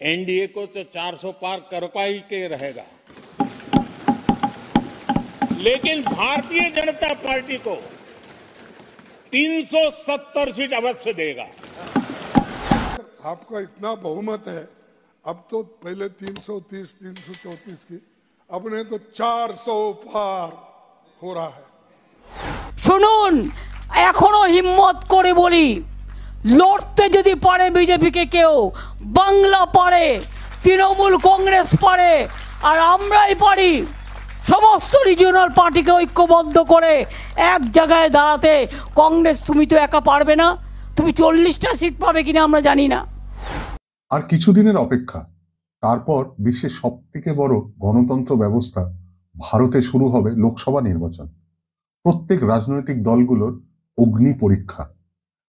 NDA को तो 400 पार कर पाई के रहेगा, लेकिन भारतीय जनता पार्टी को 370 सीट अवश्य देगा। आपका इतना बहुमत है, अब तो पहले 330 334 की, अब ने तो 400 पार हो रहा है। শুনুন, এখনো হিম্মত করে বলি, লড়তে যদি পারে বিজেপিকে কেউ, বাংলা পারে, তৃণমূল কংগ্রেস পারে, আর আমরাই পারি সমস্ত রিজিওনাল পার্টিকে ঐক্যবদ্ধ করে এক জায়গায় দাঁড়াতে। কংগ্রেস তুমি তো একা পারবে না, তুমি 40টা সিট পাবে কিনা আমরা জানি না। আর কিছুদিনের অপেক্ষা, তারপর বিশ্বের সবথেকে বড় গণতন্ত্র ব্যবস্থা ভারতে শুরু হবে লোকসভা নির্বাচন। প্রত্যেক রাজনৈতিক দলগুলোর অগ্নি পরীক্ষা।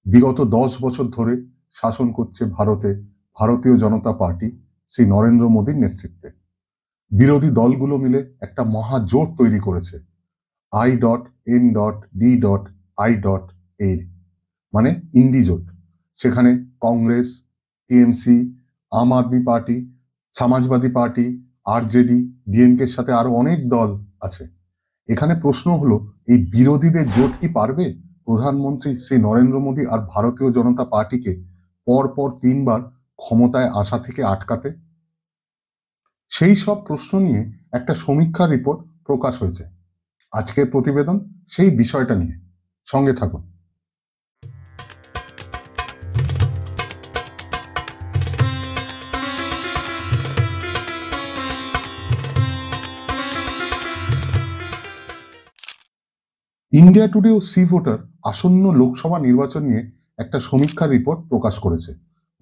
বিগত 10 বছর ধরে শাসন করছে ভারতে ভারতীয় জনতা পার্টি শ্রী নরেন্দ্র মোদীর নেতৃত্বে। বিরোধী দলগুলো মিলে একটা মহাজোট তৈরি করেছে, I.N.D.I.A, মানে ইন্ডি জোট। সেখানে কংগ্রেস, টিএমসি, আম আদমি পার্টি, সমাজবাদী পার্টি, আরজেডি, ডিএমকের সাথে আরো অনেক দল আছে। এখানে প্রশ্ন হলো, এই বিরোধীদের জোট কি পারবে প্রধানমন্ত্রী শ্রী নরেন্দ্র মোদী আর ভারতীয় জনতা পার্টিকে পরপর 3 বার ক্ষমতায় আসা থেকে আটকাতে? সেই সব প্রশ্ন নিয়ে একটা সমীক্ষা রিপোর্ট প্রকাশ হয়েছে। আজকের প্রতিবেদন সেই বিষয়টা নিয়ে, সঙ্গে থাকুন। ইন্ডিয়া টুডে ও সি ভোটার আসন্ন লোকসভা নির্বাচন নিয়ে একটা সমীক্ষা রিপোর্ট প্রকাশ করেছে।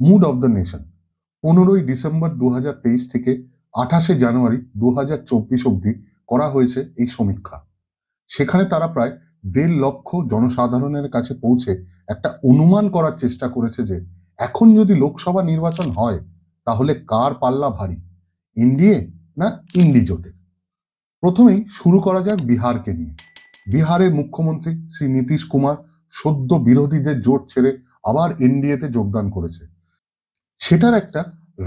মুড অব দ্য নেশন 15ই ডিসেম্বর 2023 থেকে 28শে জানুয়ারি 2024 অবধি করা হয়েছে এই সমীক্ষা। সেখানে তারা প্রায় 1.5 লক্ষ জনসাধারণের কাছে পৌঁছে একটা অনুমান করার চেষ্টা করেছে যে এখন যদি লোকসভা নির্বাচন হয় তাহলে কার পাল্লা ভারী, এনডিএ না ইন্ডি জোটের। প্রথমেই শুরু করা যাক বিহারকে নিয়ে। বিহারের মুখ্যমন্ত্রী শ্রী নীতিশ কুমার সদ্য বিরোধীদের জোট ছেড়ে আবার এনডিএতে যোগদান করেছে। সেটার একটা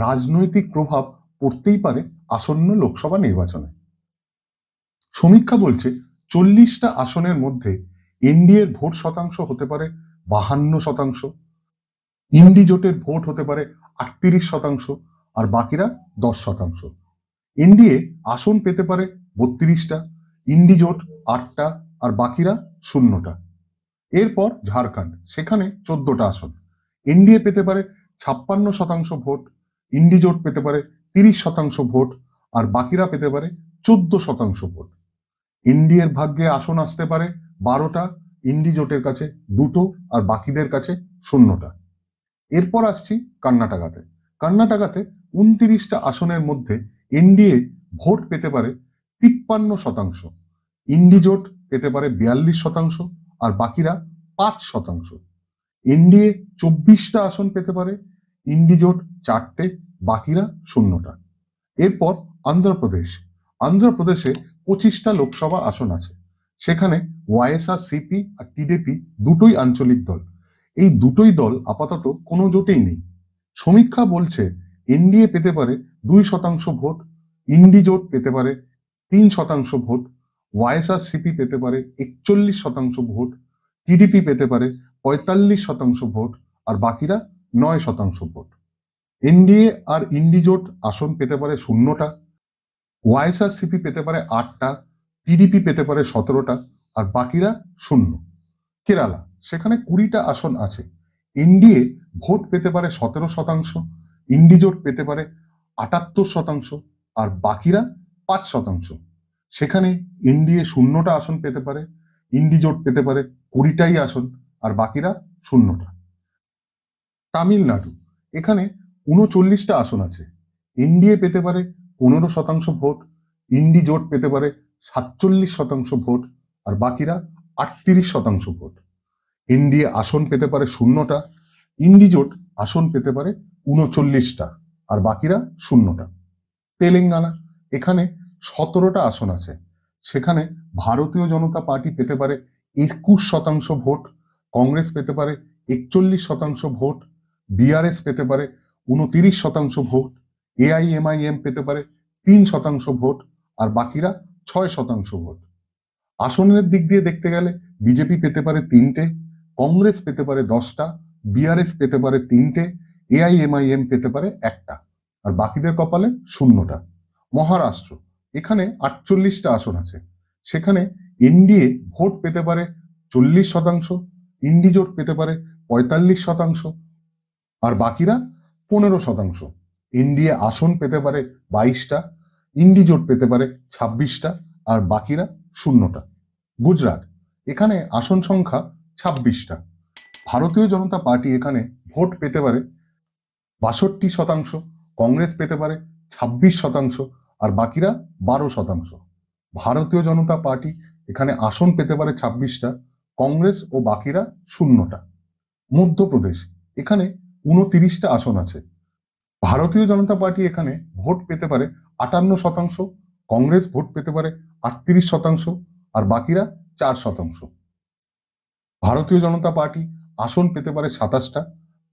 রাজনৈতিক প্রভাব পড়তেই পারে আসন্ন লোকসভা নির্বাচনে। সমীক্ষা বলছে 40টা আসনের মধ্যে এনডিএর ভোট শতাংশ হতে পারে 52%, ইন্ডি জোটের ভোট হতে পারে 38% আর বাকিরা 10%। এনডিএ আসন পেতে পারে 32টা, ইন্ডি জোট 8টা আর বাকিরা 0টা। এরপর ঝাড়খণ্ড, সেখানে 14টা আসন। এনডিএ পেতে পারে 56% ভোট, ইন্ডি জোট পেতে পারে 30% ভোট আর বাকিরা পেতে পারে 14% ভোট। এনডিএর ভাগ্যে আসন আসতে পারে 12টা, ইন্ডি জোটের কাছে 2টো আর বাকিদের কাছে 0টা। এরপর আসছি কর্ণাটকাতে। কর্ণাটকাতে 29টা আসনের মধ্যে এনডিএ ভোট পেতে পারে 53%, ইন্ডি জোট পেতে পারে 42% আর বাকিরা 5%। এনডিএ 24টা আসন পেতে পারে, ইন্ডি জোট 4টে, বাকিরা 0টা। এরপর অন্ধ্রপ্রদেশ। অন্ধ্রপ্রদেশে 25টা লোকসভা আসন আছে। সেখানে ওয়াইএসআরসিপি আর টিডিপি দুটোই আঞ্চলিক দল। এই দুটোই দল আপাতত কোনো জোটেই নেই। সমীক্ষা বলছে এনডিএ পেতে পারে 2% ভোট, ইন্ডি জোট পেতে পারে 3% ভোট, ওয়াইএসআরসিপি পেতে পারে 41% ভোট, টিডিপি পেতে পারে 45% ভোট আর বাকিরা 9% ভোট। এনডিএ আর ইন্ডি জোট আসন পেতে পারে 0টা, ওয়াইএসআরসিপি পেতে পারে 8টা, টিডিপি পেতে পারে 17টা আর বাকিরা 0। কেরালা, সেখানে 20টা আসন আছে। এনডিএ ভোট পেতে পারে 17%, ইন্ডি জোট পেতে পারে 78% আর বাকিরা 5%। সেখানে এনডিএ 0টা আসন পেতে পারে, ইন্ডি জোট পেতে পারে 20টাই আসন আর বাকিরা 0টা। তামিলনাড়ু, এখানে 39টা আসন আছে। এনডিএ পেতে পারে 15% ভোট, ইন্ডি জোট পেতে পারে 47% ভোট আর বাকিরা 38% ভোট। এনডিএ আসন পেতে পারে 0টা, ইন্ডি জোট আসন পেতে পারে 39টা আর বাকিরা 0টা। তেলেঙ্গানা, এখানে 17টা আসন আছে। সেখানে ভারতীয় জনতা পার্টি পেতে পারে 21% ভোট, কংগ্রেস পেতে পারে 41% ভোট, বিআরএস পেতে পারে 29% ভোট, AIMIM পেতে পারে 3% ভোট, আর বাকিরা 6% ভোট। আসনের দিক দিয়ে দেখতে গেলে বিজেপি পেতে পারে 3টে, কংগ্রেস পেতে পারে 10টা, BRS পেতে পারে 3টে, AIMIM পেতে পারে 1টা, আর বাকিদের কপালে 0টা। মহারাষ্ট্র, এখানে 48টা আসন আছে। সেখানে এনডিএ ভোট পেতে পারে 40%, ইন্ডিজোট পেতে পারে 45%, আর বাকিরা 15%। এনডিএ আসন পেতে পারে 22টা, ইন্ডিজোট পেতে পারে 26টা, আর বাকিরা 0টা। গুজরাট, এখানে আসন সংখ্যা 26টা। ভারতীয় জনতা পার্টি এখানে ভোট পেতে পারে 62%, কংগ্রেস পেতে পারে 26%, আর বাকিরা 12%। ভারতীয় জনতা পার্টি এখানে আসন পেতে পারে 26টা, কংগ্রেস ও বাকিরা 0টা। মধ্যপ্রদেশ, এখানে 29টা আসন আছে। ভারতীয় জনতা পার্টি এখানে ভোট পেতে পারে 58%, কংগ্রেস ভোট পেতে পারে 38%, আর বাকিরা 4%। ভারতীয় জনতা পার্টি আসন পেতে পারে 27টা,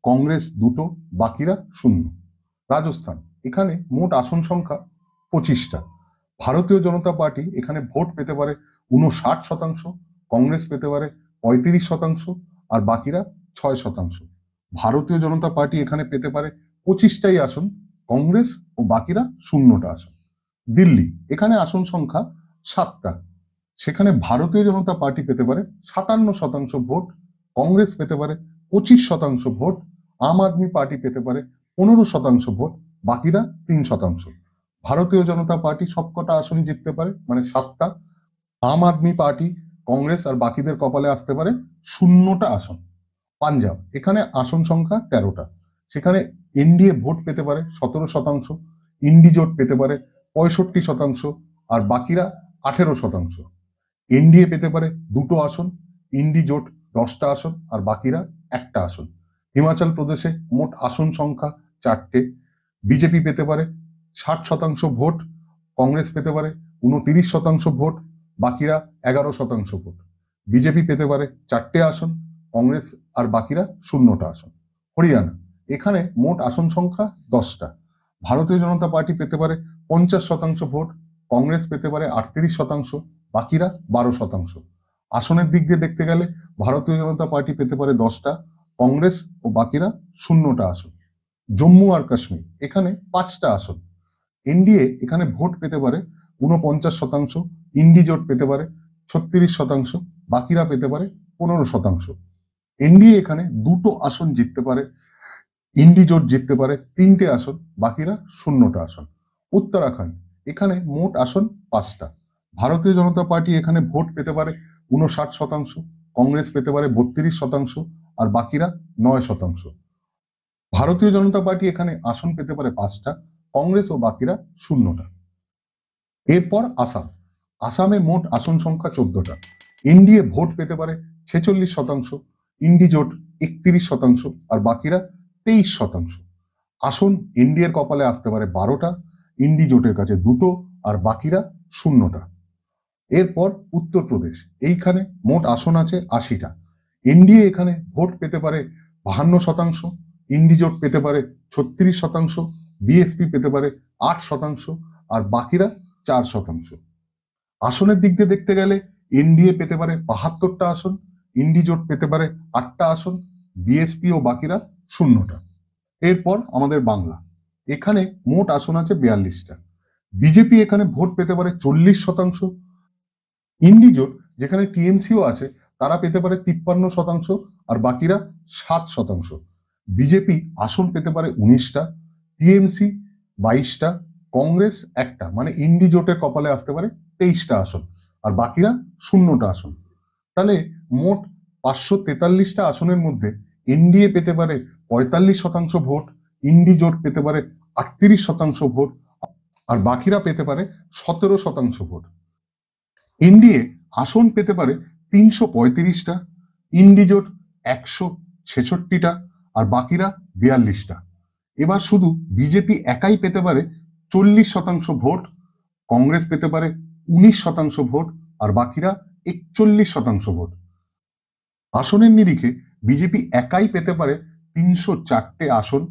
কংগ্রেস 2টো, বাকিরা 0। রাজস্থান, এখানে মোট আসন সংখ্যা 25টা। ভারতীয় জনতা পার্টি এখানে ভোট পেতে পারে 59%, কংগ্রেস পেতে পারে 35%, আর বাকিরা 6%। ভারতীয় জনতা পার্টি এখানে পেতে পারে 25টাই আসন, কংগ্রেস ও বাকিরা 0টা আসন। দিল্লি, এখানে আসন সংখ্যা 7টা। সেখানে ভারতীয় জনতা পার্টি পেতে পারে 57% ভোট, কংগ্রেস পেতে পারে 25% ভোট, আম আদমি পার্টি পেতে পারে 15% ভোট, বাকিরা 3%। ভারতীয় জনতা পার্টি সবকটা আসনই জিততে পারে, মানে 7টা। আম আদমি পার্টি, কংগ্রেস আর বাকিদের কপালে আসতে পারে 0টা আসন। পাঞ্জাব, এখানে আসন সংখ্যা 13টা। সেখানে এনডিএ ভোট পেতে পারে 17%, ইন্ডিজোট পেতে পারে 65%, আর বাকিরা 18%। এনডিএ পেতে পারে 2টো আসন, ইন্ডিজোট 10টা আসন, আর বাকিরা 1টা আসন। হিমাচল প্রদেশে মোট আসন সংখ্যা 4টে। বিজেপি পেতে পারে 60% ভোট, কংগ্রেস পেতে পারে 29% ভোট, বাকিরা 11% ভোট। বিজেপি পেতে পারে 4টে আসন, কংগ্রেস আর বাকিরা 0টা আসন। হরিয়ানা, এখানে মোট আসন সংখ্যা 10টা। ভারতীয় জনতা পার্টি পেতে পারে 50% ভোট, কংগ্রেস পেতে পারে 38%, বাকিরা 12%। আসনের দিক দিয়ে দেখতে গেলে ভারতীয় জনতা পার্টি পেতে পারে 10টা, কংগ্রেস ও বাকিরা 0টা আসন। জম্মু আর কাশ্মীর, এখানে 5টা আসন। এনডিএ এখানে ভোট পেতে পারে 49%, ইন্ডিজোট পেতে পারে 36%, বাকিরা পেতে পারে 15%। এনডিএ এখানে 2টো আসন জিততে পারে, ইন্ডিজোট জিততে পারে 3টে আসন, বাকিরা 0টা আসন। উত্তরাখণ্ড, এখানে মোট আসন 5টা। ভারতীয় জনতা পার্টি এখানে ভোট পেতে পারে 59%, কংগ্রেস পেতে পারে 32%, আর বাকিরা 9%। ভারতীয় জনতা পার্টি এখানে আসন পেতে পারে 5টা, কংগ্রেস ও বাকিরা 0টা। এরপর আসাম, আসামে মোট আসন সংখ্যা 14টা। এনডিএ ভোট পেতে পারে 46%, ইন্ডিজোট 31%, আর বাকিরা 23%। আসন এনডিএর কপালে আসতে পারে 12টা, ইন্ডিজোটের কাছে 2টো, আর বাকিরা 0টা। এরপর উত্তরপ্রদেশ, এইখানে মোট আসন আছে 80টা। এনডিএ এখানে ভোট পেতে পারে 52%, ইন্ডিজোট পেতে পারে 36%, বিএসপি পেতে পারে 8%, আর বাকিরা 4%। আসনের দিক দিয়ে দেখতে গেলে এনডিএ পেতে পারে 72টা আসন, ইন্ডিজোট পেতে পারে 8টা আসন, বিএসপি ও বাকিরা 0টা। এরপর আমাদের বাংলা, এখানে মোট আসন আছে 42টা। বিজেপি এখানে ভোট পেতে পারে 40%, ইন্ডিজোট যেখানে টিএমসিও আছে তারা পেতে পারে 53%, আর বাকিরা 7%। বিজেপি আসন পেতে পারে 19টা, টিএমসি 22টা, কংগ্রেস 1টা, মানে ইন্ডিজোটের কপালে আসতে পারে 23টা আসন, আর বাকিরা 0টা আসন। তাহলে মোট 543টা আসনের মধ্যে এনডিএ পেতে পারে 45% ভোট, ইন্ডিজোট পেতে পারে 38% ভোট, আর বাকিরা পেতে পারে 17% ভোট। এনডিএ আসন পেতে পারে 335টা, ইন্ডিজোট 166টা, আর বাকিরা 42টা। এবার শুধু বিজেপি একাই পেতে পারে 40% ভোট, কংগ্রেস পেতে পারে 19% ভোট, আর বাকিরা 41% ভোট। আসনের নিরিখে বিজেপি একাই পেতে পারে 304টে আসন,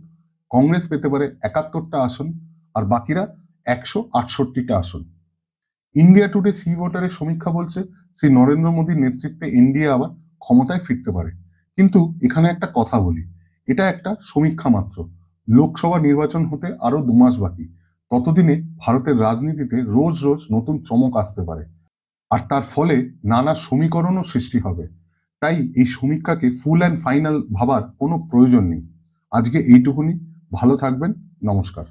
কংগ্রেস পেতে পারে 71টা আসন, আর বাকিরা 168টা আসন। ইন্ডিয়া টুডে সি ভোটারের সমীক্ষা বলছে শ্রী নরেন্দ্র মোদীর নেতৃত্বে এনডিএ আবার ক্ষমতায় ফিরতে পারে। কিন্তু এখানে একটা কথা বলি, এটা একটা সমীক্ষা মাত্র। লোকসভা নির্বাচন হতে আরো 2 মাস বাকি। ততদিনে ভারতের রাজনীতিতে রোজ রোজ নতুন চমক আসতে পারে, আর তার ফলে নানা সমীকরণও সৃষ্টি হবে। তাই এই সমীক্ষাকে ফুল অ্যান্ড ফাইনাল ভাবার কোনো প্রয়োজন নেই। আজকে এইটুকুনি। ভালো থাকবেন। নমস্কার।